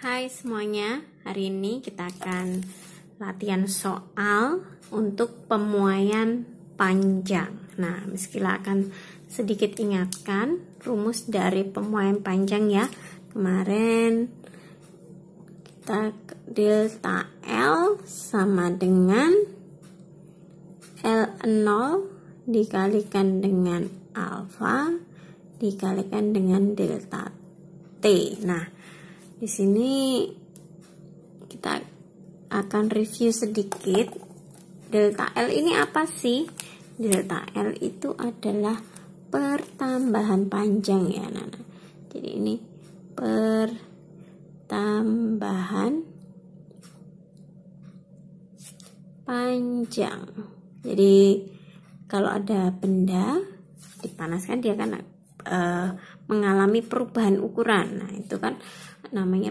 Hai semuanya, hari ini kita akan latihan soal untuk pemuaian panjang. Nah, Miskila akan sedikit ingatkan rumus dari pemuaian panjang ya. Kemarin kita delta L sama dengan L0 dikalikan dengan alfa dikalikan dengan delta T. Nah, di sini kita akan review sedikit. Delta L ini apa sih? Delta L itu adalah pertambahan panjang ya, Nana. Jadi ini pertambahan panjang. Jadi kalau ada benda dipanaskan dia akan mengalami perubahan ukuran. Nah, itu kan namanya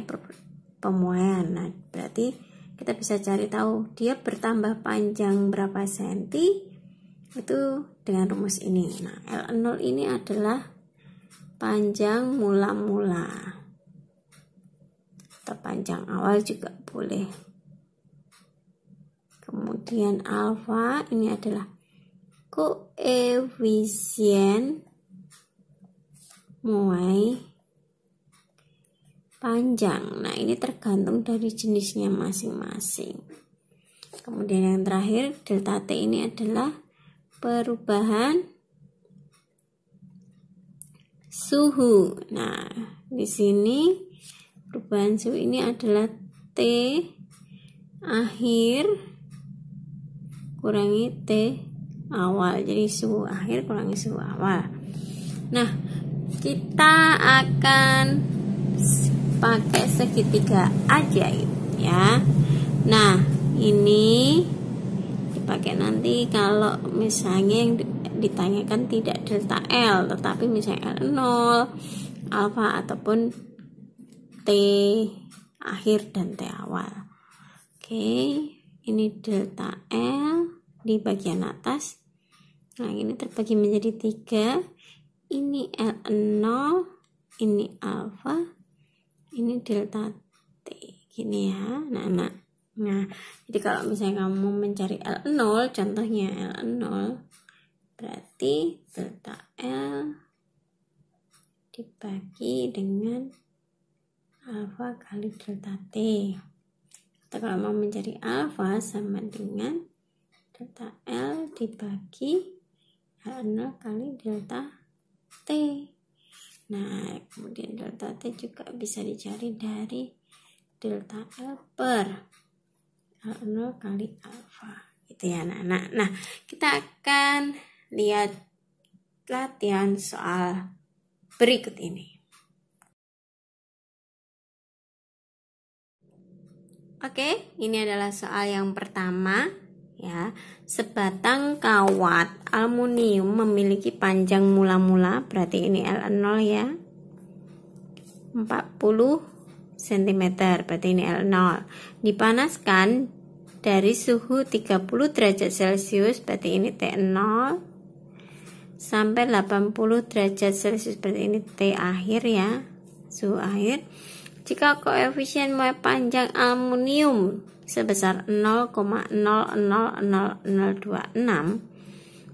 pemuaian. Nah, berarti kita bisa cari tahu dia bertambah panjang berapa senti itu dengan rumus ini. Nah, L0 ini adalah panjang mula-mula atau panjang awal juga boleh. Kemudian alfa ini adalah koefisien muai panjang. Nah, ini tergantung dari jenisnya masing-masing. Kemudian yang terakhir, delta T ini adalah perubahan suhu. Nah, di sini perubahan suhu ini adalah T akhir kurangi T awal. Jadi suhu akhir kurangi suhu awal. Nah, kita akan pakai segitiga ajaib ya. Nah, ini dipakai nanti kalau misalnya yang ditanyakan tidak delta L tetapi misalnya L0, alfa ataupun T akhir dan T awal. Oke, ini delta L di bagian atas. Nah, ini terbagi menjadi 3. Ini L0, ini alfa, ini delta T, gini ya. Nah, jadi kalau misalnya kamu mencari L0, contohnya L0, berarti delta L dibagi dengan alfa kali delta T. Atau kalau mau mencari alfa sama dengan delta L dibagi L0 kali delta T. Nah, kemudian delta T juga bisa dicari dari delta L per L0 kali alfa. Gitu ya, anak-anak. Nah, kita akan lihat latihan soal berikut ini. Oke, ini adalah soal yang pertama. Ya, sebatang kawat aluminium memiliki panjang mula-mula, berarti ini L0 ya, 40 cm, berarti ini L0. Dipanaskan dari suhu 30 derajat Celcius, berarti ini T0, sampai 80 derajat Celcius, berarti ini T akhir ya, suhu akhir. Jika koefisien muai panjang aluminium sebesar 0,000026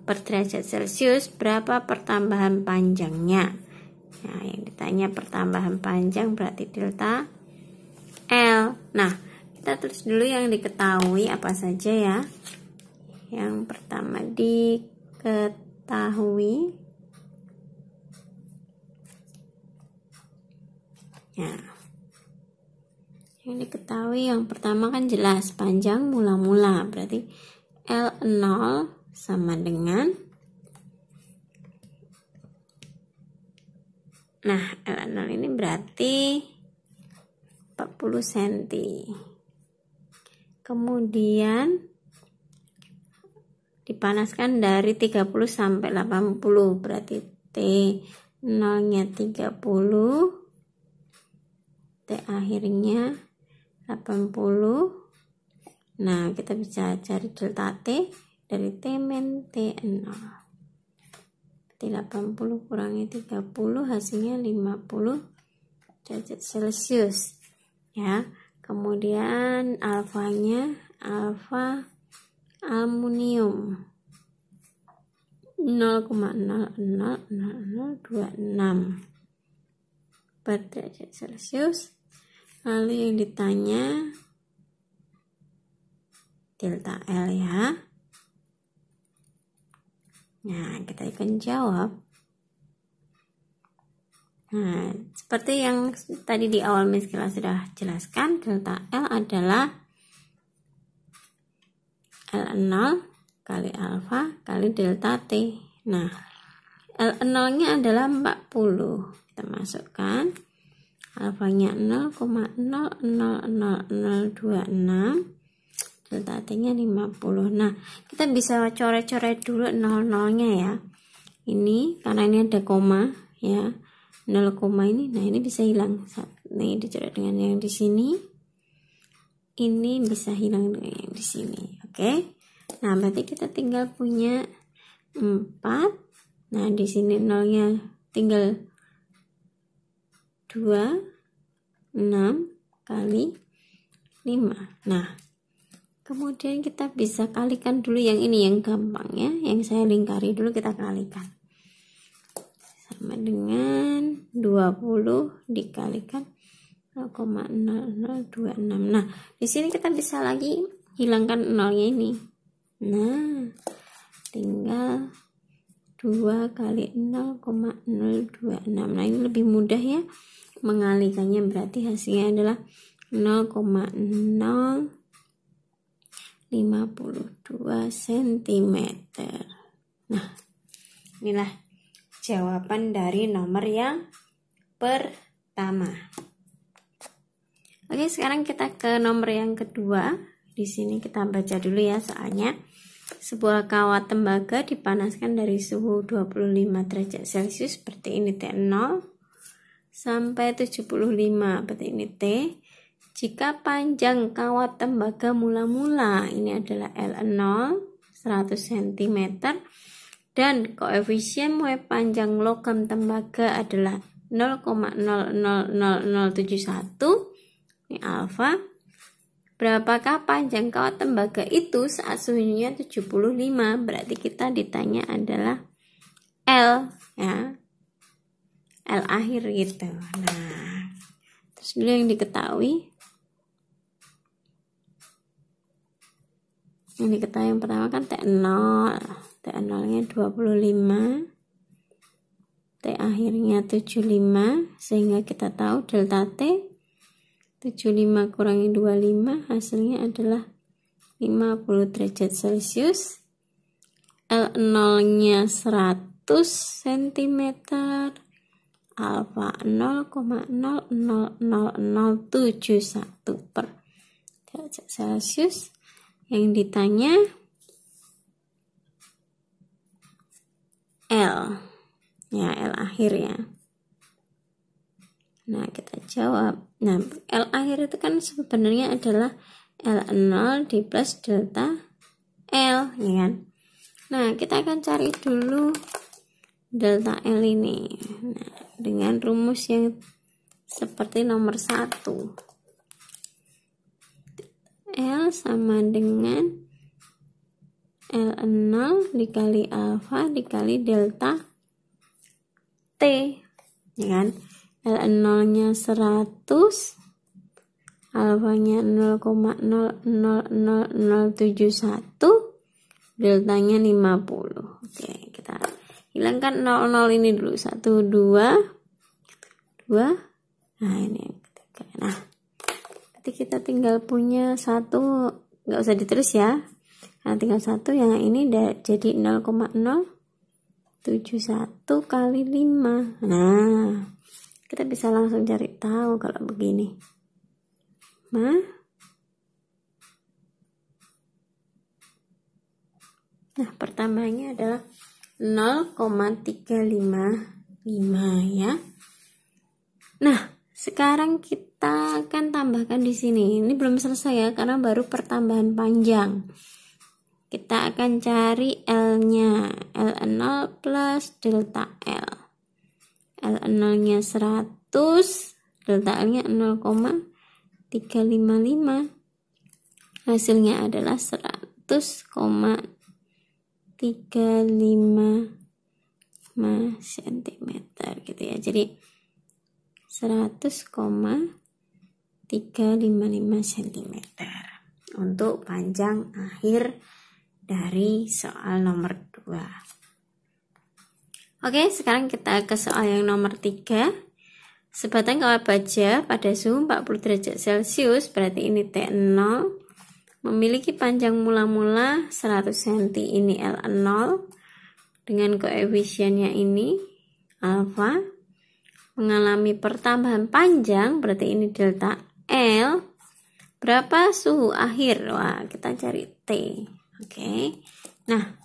per derajat Celcius, berapa pertambahan panjangnya? Nah, yang ditanya pertambahan panjang berarti delta L. Nah, kita tulis dulu yang diketahui apa saja ya. Yang pertama diketahui. Ya. Yang diketahui yang pertama kan jelas panjang mula-mula, berarti L0 sama dengan, nah L0 ini berarti 40 cm. Kemudian dipanaskan dari 30 sampai 80, berarti T0 nya 30, T akhirnya 80. Nah, kita bisa cari delta T dari T min T0. Berarti 80 kurangi 30 hasilnya 50 derajat Celcius. ya. Kemudian alfanya alfa aluminium 0,000026 per derajat Celcius. Lalu yang ditanya delta L ya. Nah, kita akan jawab. Nah, seperti yang tadi di awal Miss Kila sudah jelaskan, delta L adalah L0 kali alfa kali delta T. Nah, L0-nya adalah 40. Kita masukkan. Alfanya 0,000026. Delta T-nya 50. Nah, kita bisa coret-coret dulu 00-nya ya. Ini, karena ini ada koma ya. 0, ini, nah ini bisa hilang. Nih dicoret dengan yang di sini. Ini bisa hilang dengan yang di sini. Oke. Nah, berarti kita tinggal punya 4. Nah, di sini 0-nya tinggal 2, 6 kali 5. Nah, kemudian kita bisa kalikan dulu yang ini, yang gampang ya. Yang saya lingkari dulu, kita kalikan. Sama dengan 20 dikalikan 0,0026. Nah, di sini kita bisa lagi hilangkan 0-nya ini. Nah, tinggal 2 kali 0,026. Nah, ini lebih mudah ya mengalikannya, berarti hasilnya adalah 0,052 cm. Nah, inilah jawaban dari nomor yang pertama. Oke, sekarang kita ke nomor yang kedua. Di sini kita baca dulu ya soalnya. Sebuah kawat tembaga dipanaskan dari suhu 25 derajat Celcius seperti ini T0 sampai 75 seperti ini T. Jika panjang kawat tembaga mula-mula ini adalah L0 100 cm dan koefisien W panjang logam tembaga adalah 0,000071, ini alfa. Berapakah panjang kawat tembaga itu saat suhunya 75? Berarti kita ditanya adalah L ya. L akhir gitu. Nah, terus dulu yang diketahui. Yang diketahui yang pertama kan T0. T0-nya 25. T akhirnya 75, sehingga kita tahu delta T 75 kurangi 25 hasilnya adalah 50 derajat Celcius. L0-nya 100 cm, alfa 0,000071 per derajat Celcius. Yang ditanya L ya, L akhir ya. Nah, kita jawab. Nah, L akhir itu kan sebenarnya adalah L0 di plus delta L, ya kan? Nah, kita akan cari dulu delta L ini. Nah, dengan rumus yang seperti nomor 1. L sama dengan L0 dikali alfa dikali delta T, ya kan? L0-nya 100, alfanya 0,000071, deltanya 50. Oke, kita hilangkan 00 ini dulu. 1, 2. Nah, ini yang ketiga. Nah, nanti kita tinggal punya 1, nggak usah ditulis ya. Nah, tinggal 1, yang ini jadi 0,071 kali 5. Nah, kita bisa langsung cari tahu kalau begini. Nah, pertambahannya adalah 0,355 ya. Nah, sekarang kita akan tambahkan di sini. Ini belum selesai ya, karena baru pertambahan panjang. Kita akan cari L-nya. L0 plus delta L. L0-nya 100, delta L-nya 0,355. 355. Hasilnya adalah 100,355 cm gitu ya. Jadi 100,355 cm untuk panjang akhir dari soal nomor 2. Oke, sekarang kita ke soal yang nomor 3. Sebatang kawat baja pada suhu 40 derajat Celcius, berarti ini T0, memiliki panjang mula-mula 100 cm, ini L0, dengan koefisiennya ini alfa, mengalami pertambahan panjang, berarti ini delta L. Berapa suhu akhir? Wah, kita cari T. Oke. Nah,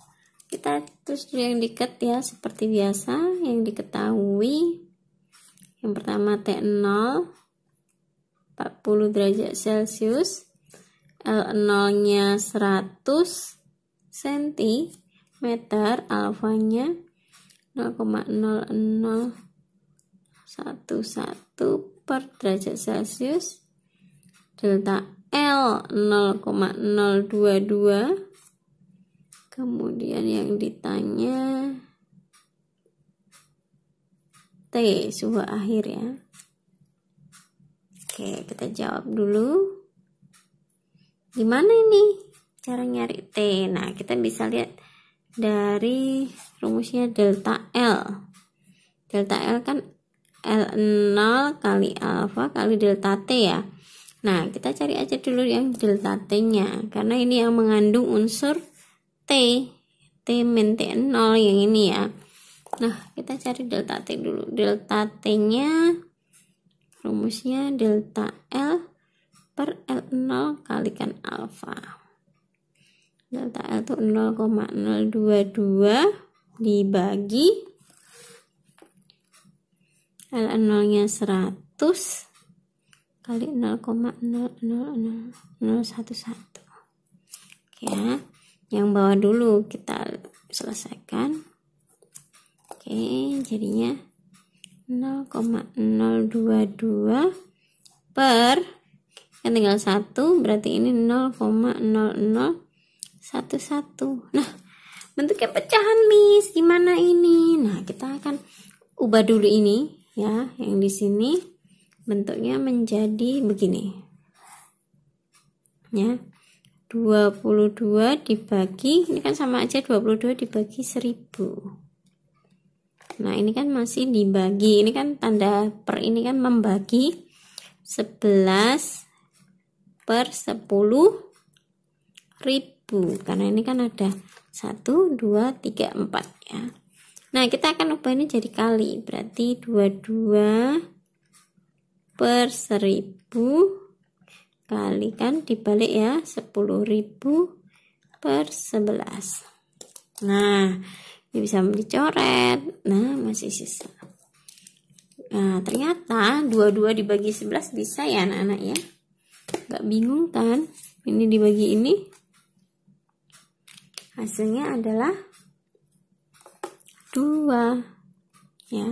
kita terus dulu yang dekat ya, seperti biasa yang diketahui. Yang pertama T0 40 derajat Celcius, L0-nya 100 cm, alfanya 0,0011 per derajat Celcius, delta L 0,022. Kemudian yang ditanya T, suhu akhir ya. Oke, kita jawab dulu. Gimana ini cara nyari T? Nah, kita bisa lihat dari rumusnya delta L. Delta L kan L0 kali alfa kali delta T ya. Nah, kita cari aja dulu yang delta T-nya, karena ini yang mengandung unsur T min T0 yang ini ya. Nah, kita cari delta T dulu. Delta T-nya rumusnya delta L per L0 kalikan alfa. Delta L itu 0,022 dibagi L0-nya 100 kali 0,00011. Oke ya. Yang bawah dulu kita selesaikan. Oke, jadinya 0,022 per, kan tinggal 1, berarti ini 0,0011. Nah, bentuknya pecahan Miss, gimana ini? Nah, kita akan ubah dulu ini ya, yang di sini bentuknya menjadi begini ya. 22 dibagi, ini kan sama aja 22 dibagi 1000. Nah, ini kan masih dibagi, ini kan tanda per ini kan membagi 11 per 10.000, karena ini kan ada 1, 2, 3, 4 ya. Nah, kita akan ubah ini jadi kali, berarti 22 per 1000 kali kan dibalik ya, 10.000 per 11. Nah, ini bisa dicoret. Nah, masih sisa. Nah, ternyata 22 dibagi 11 bisa ya anak-anak ya. Gak bingung kan? Ini dibagi ini. Hasilnya adalah 2 ya.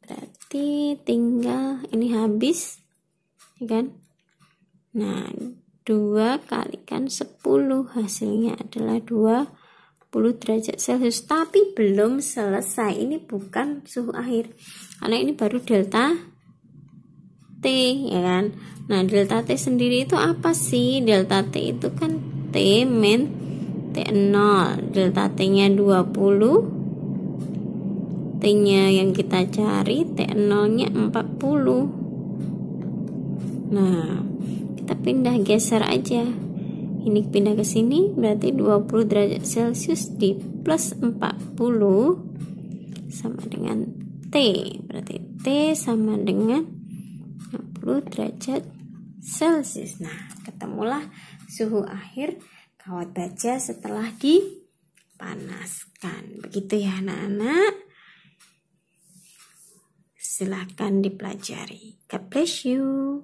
Berarti tinggal ini habis ya kan. Nah, 2 kalikan 10, hasilnya adalah 20 derajat Celcius. Tapi belum selesai, ini bukan suhu akhir, karena ini baru delta T ya kan. Nah, delta T sendiri itu apa sih? Delta T itu kan T min T0. Delta T nya 20, T nya yang kita cari T0 nya 40. Nah, kita pindah geser aja, ini pindah ke sini, berarti 20 derajat Celcius di plus 40 sama dengan T, berarti T sama dengan 60 derajat Celcius. Nah, ketemulah suhu akhir kawat baja setelah dipanaskan. Begitu ya anak-anak, silahkan dipelajari. God bless you.